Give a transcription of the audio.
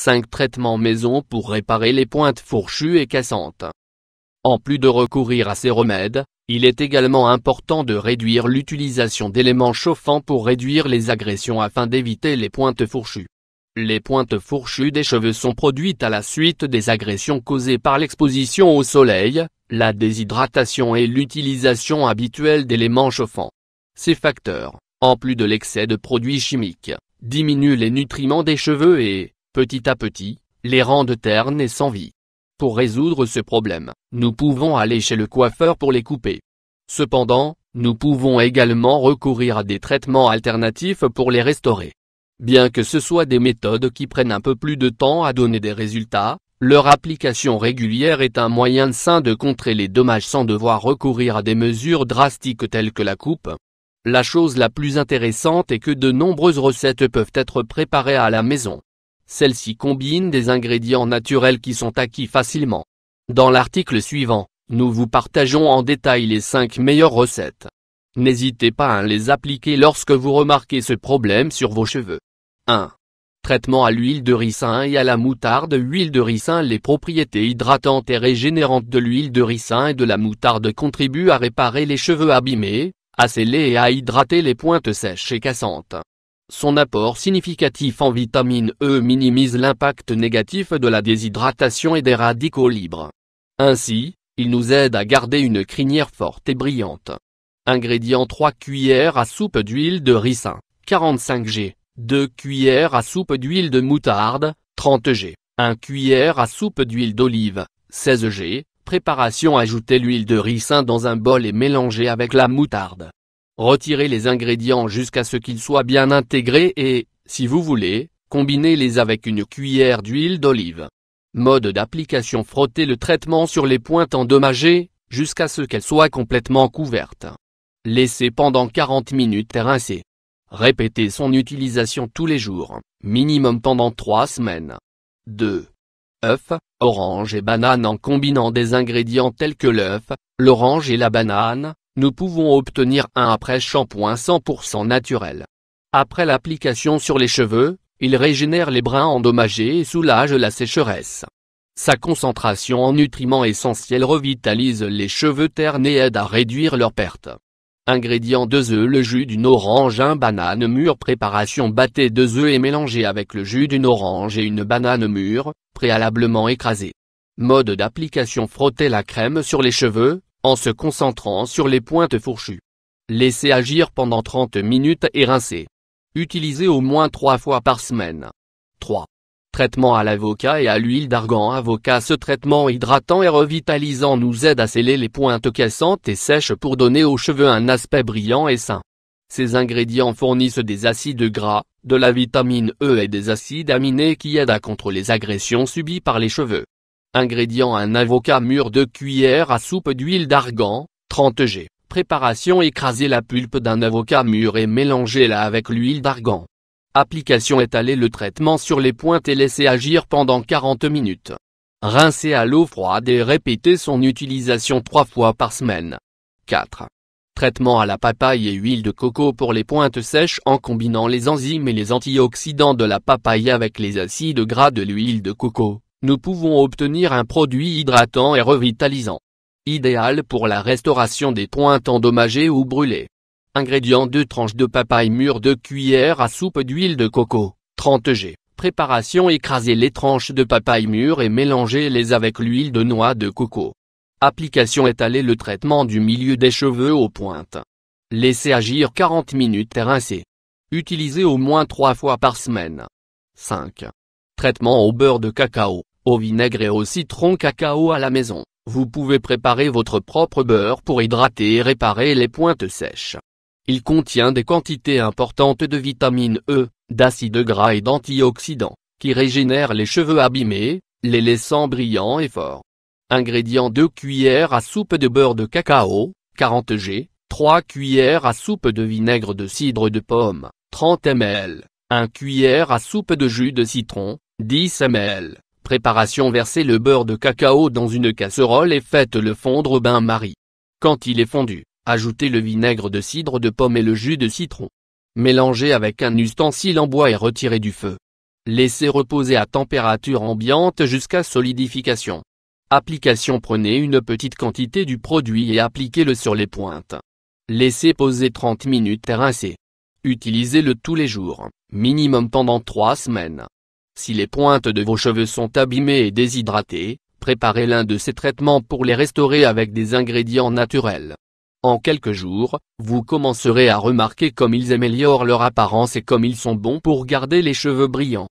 5 traitements maison pour réparer les pointes fourchues et cassantes. En plus de recourir à ces remèdes, il est également important de réduire l'utilisation d'éléments chauffants pour réduire les agressions afin d'éviter les pointes fourchues. Les pointes fourchues des cheveux sont produites à la suite des agressions causées par l'exposition au soleil, la déshydratation et l'utilisation habituelle d'éléments chauffants. Ces facteurs, en plus de l'excès de produits chimiques, diminuent les nutriments des cheveux et, petit à petit, les rendent ternes et sans vie. Pour résoudre ce problème, nous pouvons aller chez le coiffeur pour les couper. Cependant, nous pouvons également recourir à des traitements alternatifs pour les restaurer. Bien que ce soit des méthodes qui prennent un peu plus de temps à donner des résultats, leur application régulière est un moyen sain de contrer les dommages sans devoir recourir à des mesures drastiques telles que la coupe. La chose la plus intéressante est que de nombreuses recettes peuvent être préparées à la maison. Celles-ci combinent des ingrédients naturels qui sont acquis facilement. Dans l'article suivant, nous vous partageons en détail les 5 meilleures recettes. N'hésitez pas à les appliquer lorsque vous remarquez ce problème sur vos cheveux. 1. Traitement à l'huile de ricin et à la moutarde. Huile de ricin. Les propriétés hydratantes et régénérantes de l'huile de ricin et de la moutarde contribuent à réparer les cheveux abîmés, à sceller et à hydrater les pointes sèches et cassantes. Son apport significatif en vitamine E minimise l'impact négatif de la déshydratation et des radicaux libres. Ainsi, il nous aide à garder une crinière forte et brillante. Ingrédients: 3 cuillères à soupe d'huile de ricin, 45 g, 2 cuillères à soupe d'huile de moutarde, 30 g, 1 cuillère à soupe d'huile d'olive, 16 g. Préparation: ajoutez l'huile de ricin dans un bol et mélangez avec la moutarde. Retirez les ingrédients jusqu'à ce qu'ils soient bien intégrés et, si vous voulez, combinez-les avec une cuillère d'huile d'olive. Mode d'application: frottez le traitement sur les pointes endommagées, jusqu'à ce qu'elles soient complètement couvertes. Laissez pendant 40 minutes et rincez. Répétez son utilisation tous les jours, minimum pendant 3 semaines. 2. œuf, orange et banane. En combinant des ingrédients tels que l'œuf, l'orange et la banane, nous pouvons obtenir un après-shampoing 100% naturel. Après l'application sur les cheveux, il régénère les brins endommagés et soulage la sécheresse. Sa concentration en nutriments essentiels revitalise les cheveux ternes et aide à réduire leur perte. Ingrédients: 2 œufs, le jus d'une orange, 1 banane mûre. Préparation: battez 2 œufs et mélangez avec le jus d'une orange et une banane mûre, préalablement écrasée. Mode d'application: frottez la crème sur les cheveux, en se concentrant sur les pointes fourchues. Laissez agir pendant 30 minutes et rincez. Utilisez au moins 3 fois par semaine. 3. Traitement à l'avocat et à l'huile d'argan. Avocat. Ce traitement hydratant et revitalisant nous aide à sceller les pointes cassantes et sèches pour donner aux cheveux un aspect brillant et sain. Ces ingrédients fournissent des acides gras, de la vitamine E et des acides aminés qui aident à contre les agressions subies par les cheveux. Ingrédients: 1 avocat mûr, 2 cuillères à soupe d'huile d'argan, 30 g. Préparation: écrasez la pulpe d'un avocat mûr et mélangez-la avec l'huile d'argan. Application: étalez le traitement sur les pointes et laissez agir pendant 40 minutes. Rincez à l'eau froide et répétez son utilisation 3 fois par semaine. 4. Traitement à la papaye et huile de coco. Pour les pointes sèches. En combinant les enzymes et les antioxydants de la papaye avec les acides gras de l'huile de coco, nous pouvons obtenir un produit hydratant et revitalisant. Idéal pour la restauration des pointes endommagées ou brûlées. Ingrédients: 2 tranches de papaye mûre, 2 cuillères à soupe d'huile de coco, 30 g. Préparation: écrasez les tranches de papaye mûre et mélangez-les avec l'huile de noix de coco. Application: étalez le traitement du milieu des cheveux aux pointes. Laissez agir 40 minutes et rincez. Utilisez au moins 3 fois par semaine. 5. Traitement au beurre de cacao, au vinaigre et au citron. Cacao à la maison. Vous pouvez préparer votre propre beurre pour hydrater et réparer les pointes sèches. Il contient des quantités importantes de vitamine E, d'acides gras et d'antioxydants, qui régénèrent les cheveux abîmés, les laissant brillants et forts. Ingrédients: 2 cuillères à soupe de beurre de cacao, 40 g, 3 cuillères à soupe de vinaigre de cidre de pomme, 30 ml, 1 cuillère à soupe de jus de citron, 10 ml. Préparation: versez le beurre de cacao dans une casserole et faites-le fondre au bain-marie. Quand il est fondu, ajoutez le vinaigre de cidre de pomme et le jus de citron. Mélangez avec un ustensile en bois et retirez du feu. Laissez reposer à température ambiante jusqu'à solidification. Application: prenez une petite quantité du produit et appliquez-le sur les pointes. Laissez poser 30 minutes et rincez. Utilisez-le tous les jours, minimum pendant 3 semaines. Si les pointes de vos cheveux sont abîmées et déshydratées, préparez l'un de ces traitements pour les restaurer avec des ingrédients naturels. En quelques jours, vous commencerez à remarquer comme ils améliorent leur apparence et comme ils sont bons pour garder les cheveux brillants.